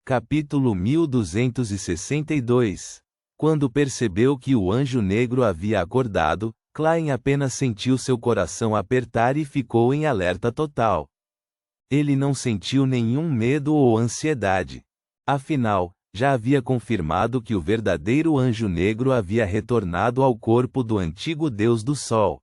Capítulo 1262. Quando percebeu que o anjo negro havia acordado, Klein apenas sentiu seu coração apertar e ficou em alerta total. Ele não sentiu nenhum medo ou ansiedade. Afinal, já havia confirmado que o verdadeiro anjo negro havia retornado ao corpo do antigo deus do sol.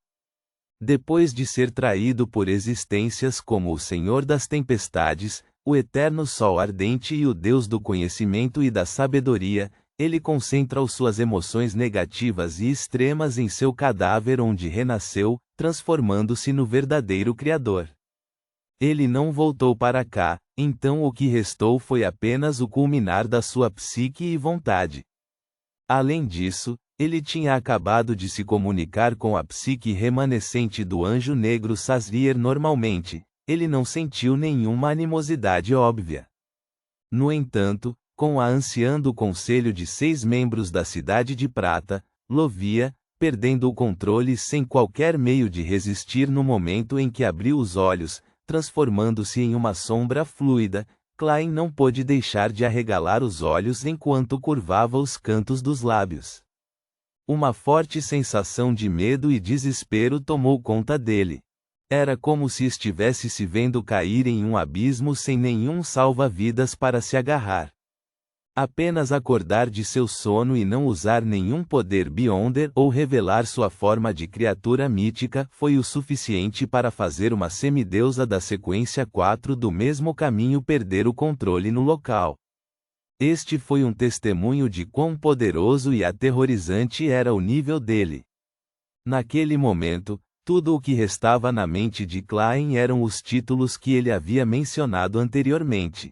Depois de ser traído por existências como o Senhor das Tempestades, o eterno sol ardente e o Deus do conhecimento e da sabedoria, ele concentra suas emoções negativas e extremas em seu cadáver onde renasceu, transformando-se no verdadeiro Criador. Ele não voltou para cá, então o que restou foi apenas o culminar da sua psique e vontade. Além disso, ele tinha acabado de se comunicar com a psique remanescente do anjo negro Sazriel normalmente. Ele não sentiu nenhuma animosidade óbvia. No entanto, com a anciã do Conselho de 6 membros da Cidade de Prata, Lovia, perdendo o controle sem qualquer meio de resistir no momento em que abriu os olhos, transformando-se em uma sombra fluida, Klein não pôde deixar de arregalar os olhos enquanto curvava os cantos dos lábios. Uma forte sensação de medo e desespero tomou conta dele. Era como se estivesse se vendo cair em um abismo sem nenhum salva-vidas para se agarrar. Apenas acordar de seu sono e não usar nenhum poder Beyonder ou revelar sua forma de criatura mítica foi o suficiente para fazer uma semideusa da sequência 4 do mesmo caminho perder o controle no local. Este foi um testemunho de quão poderoso e aterrorizante era o nível dele. Naquele momento, tudo o que restava na mente de Klein eram os títulos que ele havia mencionado anteriormente.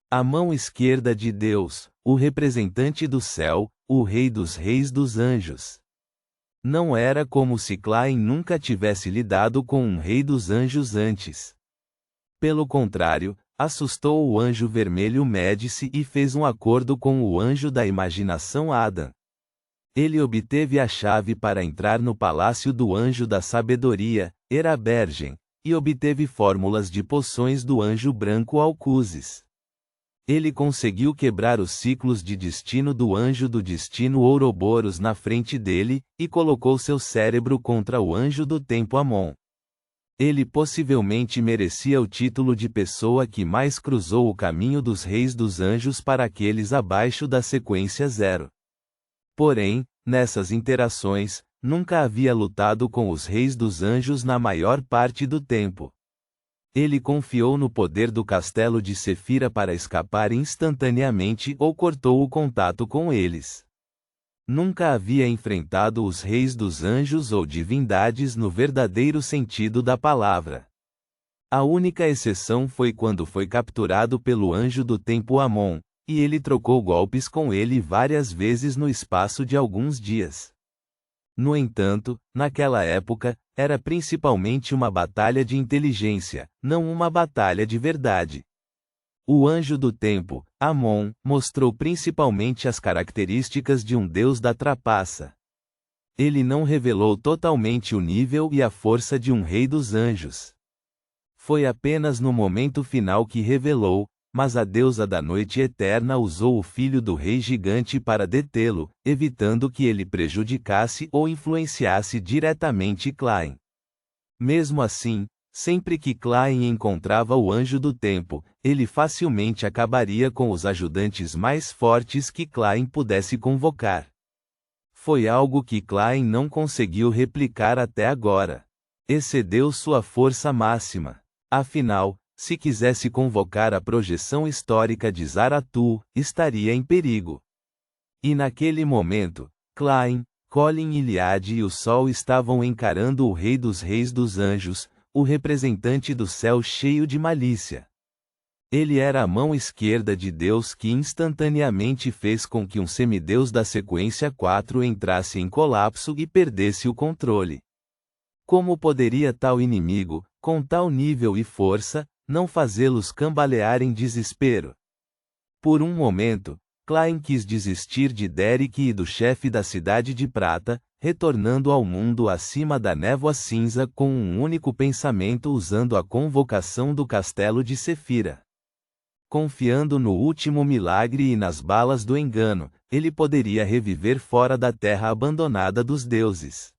A mão esquerda de Deus, o representante do céu, o Rei dos Reis dos Anjos. Não era como se Klein nunca tivesse lidado com um Rei dos Anjos antes. Pelo contrário, assustou o anjo vermelho Médici e fez um acordo com o anjo da imaginação Adam. Ele obteve a chave para entrar no palácio do anjo da sabedoria, Erabergen, e obteve fórmulas de poções do anjo branco Alcuzes. Ele conseguiu quebrar os ciclos de destino do anjo do destino Ouroboros na frente dele, e colocou seu cérebro contra o anjo do tempo Amon. Ele possivelmente merecia o título de pessoa que mais cruzou o caminho dos reis dos anjos para aqueles abaixo da sequência 0. Porém, nessas interações, nunca havia lutado com os reis dos anjos na maior parte do tempo. Ele confiou no poder do castelo de Sefira para escapar instantaneamente ou cortou o contato com eles. Nunca havia enfrentado os reis dos anjos ou divindades no verdadeiro sentido da palavra. A única exceção foi quando foi capturado pelo anjo do tempo Amon, e ele trocou golpes com ele várias vezes no espaço de alguns dias. No entanto, naquela época, era principalmente uma batalha de inteligência, não uma batalha de verdade. O anjo do tempo, Amon, mostrou principalmente as características de um deus da trapaça. Ele não revelou totalmente o nível e a força de um rei dos anjos. Foi apenas no momento final que revelou, mas a deusa da noite eterna usou o filho do rei gigante para detê-lo, evitando que ele prejudicasse ou influenciasse diretamente Klein. Mesmo assim, sempre que Klein encontrava o anjo do tempo, ele facilmente acabaria com os ajudantes mais fortes que Klein pudesse convocar. Foi algo que Klein não conseguiu replicar até agora. Excedeu sua força máxima. Afinal, se quisesse convocar a projeção histórica de Zaratu, estaria em perigo. E naquele momento, Klein, Colin Iliad e o Sol estavam encarando o Rei dos Reis dos Anjos, o representante do céu cheio de malícia. Ele era a mão esquerda de Deus que instantaneamente fez com que um semideus da sequência 4 entrasse em colapso e perdesse o controle. Como poderia tal inimigo, com tal nível e força, não fazê-los cambalear em desespero? Por um momento, Klein quis desistir de Derek e do chefe da Cidade de Prata, retornando ao mundo acima da névoa cinza com um único pensamento usando a convocação do castelo de Sefira. Confiando no último milagre e nas balas do engano, ele poderia reviver fora da terra abandonada dos deuses.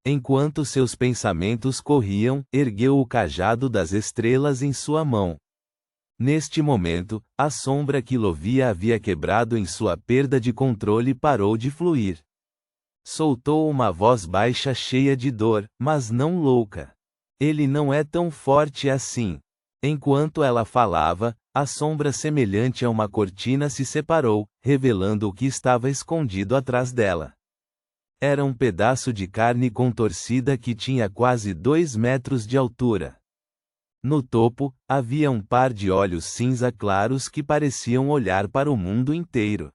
Enquanto seus pensamentos corriam, ergueu o cajado das estrelas em sua mão. Neste momento, a sombra que Lovia havia quebrado em sua perda de controle parou de fluir. Soltou uma voz baixa cheia de dor, mas não louca. Ele não é tão forte assim. Enquanto ela falava, a sombra semelhante a uma cortina se separou, revelando o que estava escondido atrás dela. Era um pedaço de carne contorcida que tinha quase 2 metros de altura. No topo, havia um par de olhos cinza claros que pareciam olhar para o mundo inteiro.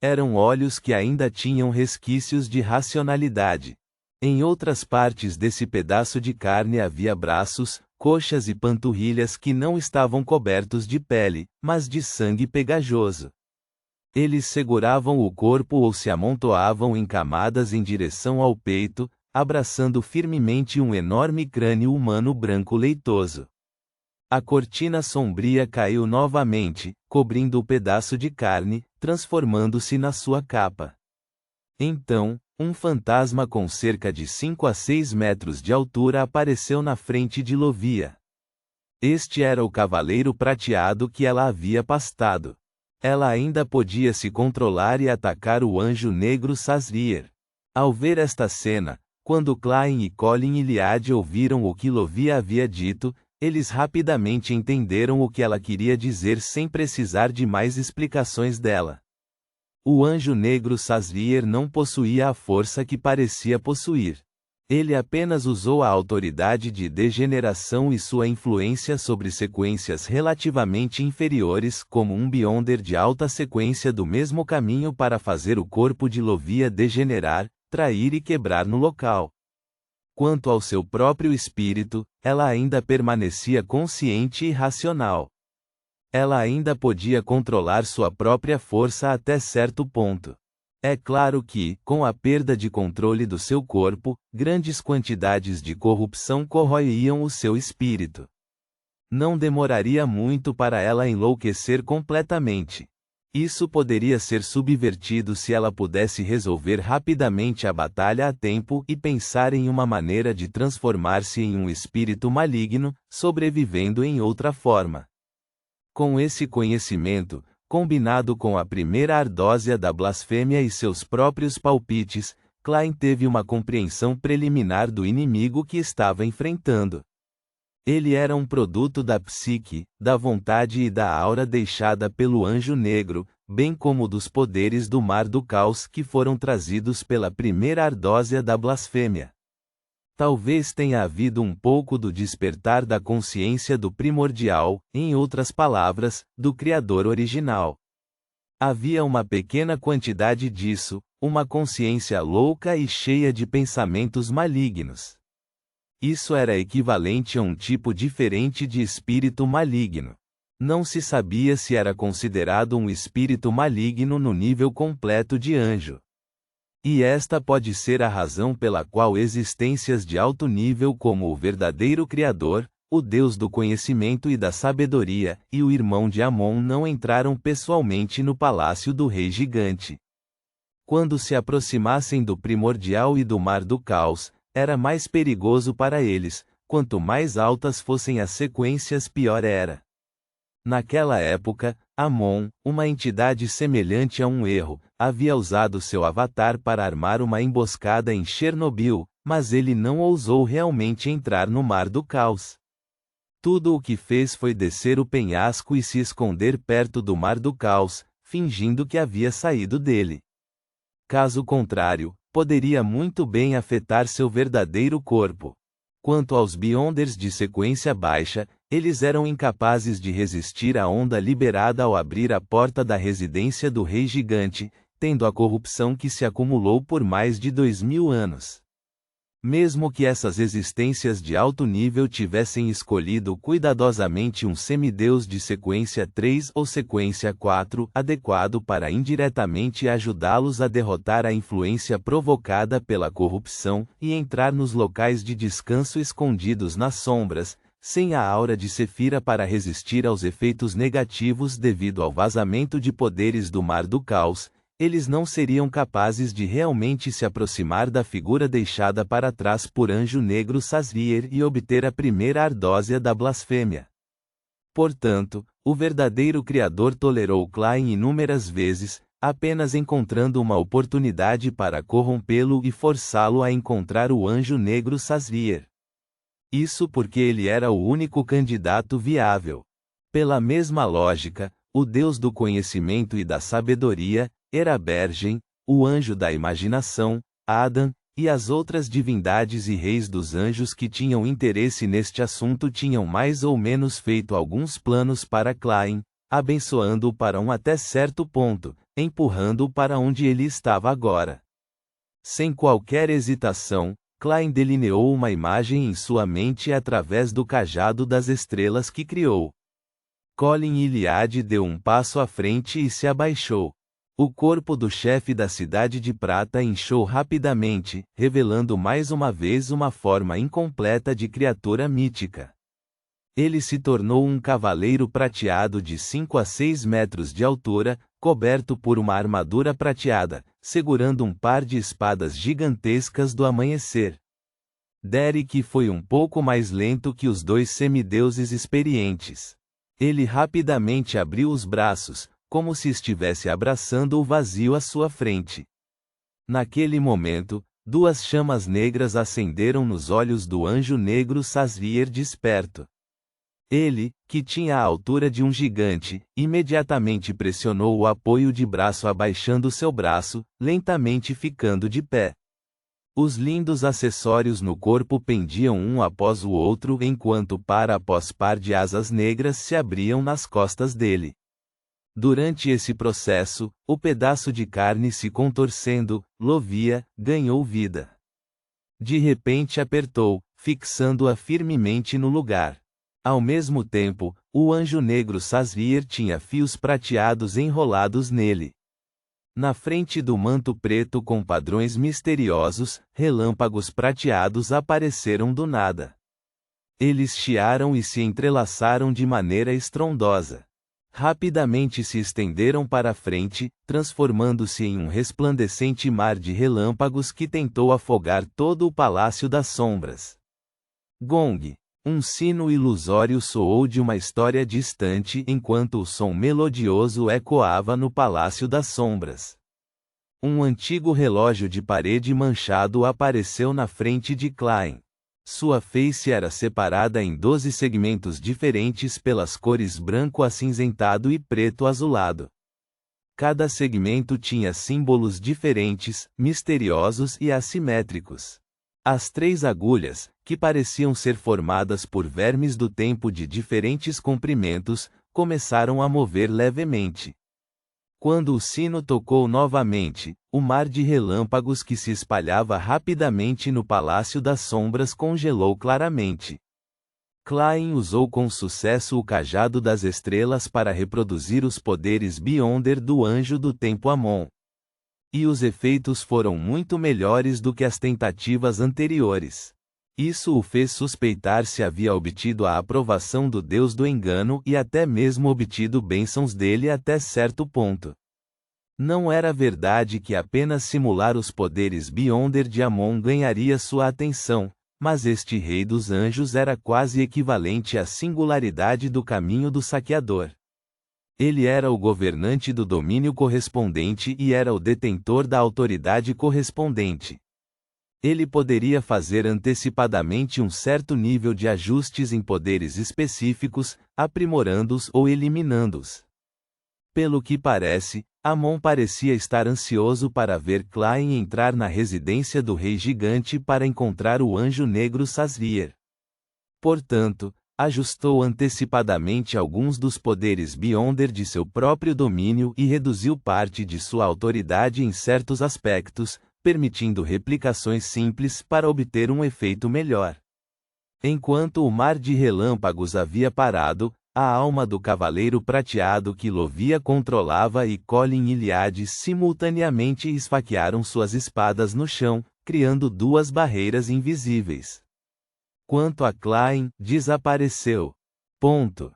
Eram olhos que ainda tinham resquícios de racionalidade. Em outras partes desse pedaço de carne havia braços, coxas e panturrilhas que não estavam cobertos de pele, mas de sangue pegajoso. Eles seguravam o corpo ou se amontoavam em camadas em direção ao peito, abraçando firmemente um enorme crânio humano branco leitoso. A cortina sombria caiu novamente, cobrindo o pedaço de carne, transformando-se na sua capa. Então, um fantasma com cerca de 5 a 6 metros de altura apareceu na frente de Lovia. Este era o cavaleiro prateado que ela havia pastado. Ela ainda podia se controlar e atacar o anjo negro Sazriel. Ao ver esta cena, quando Klein e Colin Iliad ouviram o que Lovia havia dito, eles rapidamente entenderam o que ela queria dizer sem precisar de mais explicações dela. O anjo negro Sazriel não possuía a força que parecia possuir. Ele apenas usou a autoridade de degeneração e sua influência sobre sequências relativamente inferiores como um Beyonder de alta sequência do mesmo caminho para fazer o corpo de Lovia degenerar, trair e quebrar no local. Quanto ao seu próprio espírito, ela ainda permanecia consciente e racional. Ela ainda podia controlar sua própria força até certo ponto. É claro que, com a perda de controle do seu corpo, grandes quantidades de corrupção corroíam o seu espírito. Não demoraria muito para ela enlouquecer completamente. Isso poderia ser subvertido se ela pudesse resolver rapidamente a batalha a tempo e pensar em uma maneira de transformar-se em um espírito maligno, sobrevivendo em outra forma. Com esse conhecimento, combinado com a primeira ardósia da blasfêmia e seus próprios palpites, Klein teve uma compreensão preliminar do inimigo que estava enfrentando. Ele era um produto da psique, da vontade e da aura deixada pelo anjo negro, bem como dos poderes do mar do caos que foram trazidos pela primeira ardósia da blasfêmia. Talvez tenha havido um pouco do despertar da consciência do primordial, em outras palavras, do Criador original. Havia uma pequena quantidade disso, uma consciência louca e cheia de pensamentos malignos. Isso era equivalente a um tipo diferente de espírito maligno. Não se sabia se era considerado um espírito maligno no nível completo de anjo. E esta pode ser a razão pela qual existências de alto nível como o verdadeiro Criador, o Deus do conhecimento e da sabedoria, e o irmão de Amon não entraram pessoalmente no palácio do rei gigante. Quando se aproximassem do primordial e do mar do caos, era mais perigoso para eles, quanto mais altas fossem as sequências pior era. Naquela época, Amon, uma entidade semelhante a um erro, havia usado seu avatar para armar uma emboscada em Chernobyl, mas ele não ousou realmente entrar no mar do caos. Tudo o que fez foi descer o penhasco e se esconder perto do mar do caos, fingindo que havia saído dele. Caso contrário, poderia muito bem afetar seu verdadeiro corpo. Quanto aos Beyonders de sequência baixa, eles eram incapazes de resistir à onda liberada ao abrir a porta da residência do rei gigante, tendo a corrupção que se acumulou por mais de 2000 anos. Mesmo que essas existências de alto nível tivessem escolhido cuidadosamente um semideus de sequência 3 ou sequência 4 adequado para indiretamente ajudá-los a derrotar a influência provocada pela corrupção e entrar nos locais de descanso escondidos nas sombras, sem a aura de Sefira para resistir aos efeitos negativos devido ao vazamento de poderes do Mar do Caos, eles não seriam capazes de realmente se aproximar da figura deixada para trás por Anjo Negro Sazriel e obter a primeira ardósia da blasfêmia. Portanto, o verdadeiro Criador tolerou Klein inúmeras vezes, apenas encontrando uma oportunidade para corrompê-lo e forçá-lo a encontrar o Anjo Negro Sazriel. Isso porque ele era o único candidato viável. Pela mesma lógica, o Deus do conhecimento e da sabedoria, Erabergen, o anjo da imaginação, Adam, e as outras divindades e reis dos anjos que tinham interesse neste assunto tinham mais ou menos feito alguns planos para Klein, abençoando-o para até certo ponto, empurrando-o para onde ele estava agora. Sem qualquer hesitação, Klein delineou uma imagem em sua mente através do cajado das estrelas que criou. Colin Iliad deu um passo à frente e se abaixou. O corpo do chefe da Cidade de Prata inchou rapidamente, revelando mais uma vez uma forma incompleta de criatura mítica. Ele se tornou um cavaleiro prateado de 5 a 6 metros de altura, coberto por uma armadura prateada, segurando um par de espadas gigantescas do amanhecer. Derek foi um pouco mais lento que os dois semideuses experientes. Ele rapidamente abriu os braços, como se estivesse abraçando o vazio à sua frente. Naquele momento, duas chamas negras acenderam nos olhos do Anjo Negro Sazriel desperto. Ele, que tinha a altura de um gigante, imediatamente pressionou o apoio de braço abaixando seu braço, lentamente ficando de pé. Os lindos acessórios no corpo pendiam um após o outro enquanto par após par de asas negras se abriam nas costas dele. Durante esse processo, o pedaço de carne se contorcendo, Lovia, ganhou vida. De repente apertou, fixando-a firmemente no lugar. Ao mesmo tempo, o Anjo Negro Sazriel tinha fios prateados enrolados nele. Na frente do manto preto com padrões misteriosos, relâmpagos prateados apareceram do nada. Eles chiaram e se entrelaçaram de maneira estrondosa. Rapidamente se estenderam para frente, transformando-se em um resplandecente mar de relâmpagos que tentou afogar todo o Palácio das Sombras. Gong! Um sino ilusório soou de uma história distante enquanto o som melodioso ecoava no Palácio das Sombras. Um antigo relógio de parede manchado apareceu na frente de Klein. Sua face era separada em 12 segmentos diferentes pelas cores branco acinzentado e preto azulado. Cada segmento tinha símbolos diferentes, misteriosos e assimétricos. As 3 agulhas, que pareciam ser formadas por vermes do tempo de diferentes comprimentos, começaram a mover levemente. Quando o sino tocou novamente, o mar de relâmpagos que se espalhava rapidamente no Palácio das Sombras congelou claramente. Klein usou com sucesso o cajado das estrelas para reproduzir os poderes Beyonder do Anjo do Tempo Amon. E os efeitos foram muito melhores do que as tentativas anteriores. Isso o fez suspeitar se havia obtido a aprovação do Deus do Engano e até mesmo obtido bênçãos dele até certo ponto. Não era verdade que apenas simular os poderes Beyonder de Amon ganharia sua atenção, mas este Rei dos Anjos era quase equivalente à singularidade do caminho do saqueador. Ele era o governante do domínio correspondente e era o detentor da autoridade correspondente. Ele poderia fazer antecipadamente um certo nível de ajustes em poderes específicos, aprimorando-os ou eliminando-os. Pelo que parece, Amon parecia estar ansioso para ver Klein entrar na residência do Rei Gigante para encontrar o Anjo Negro Sazriel. Portanto, ajustou antecipadamente alguns dos poderes Beyonder de seu próprio domínio e reduziu parte de sua autoridade em certos aspectos, permitindo replicações simples para obter um efeito melhor. Enquanto o mar de relâmpagos havia parado, a alma do cavaleiro prateado que Lovia controlava e Colin Iliad simultaneamente esfaquearam suas espadas no chão, criando 2 barreiras invisíveis. Quanto a Klein, desapareceu. Ponto.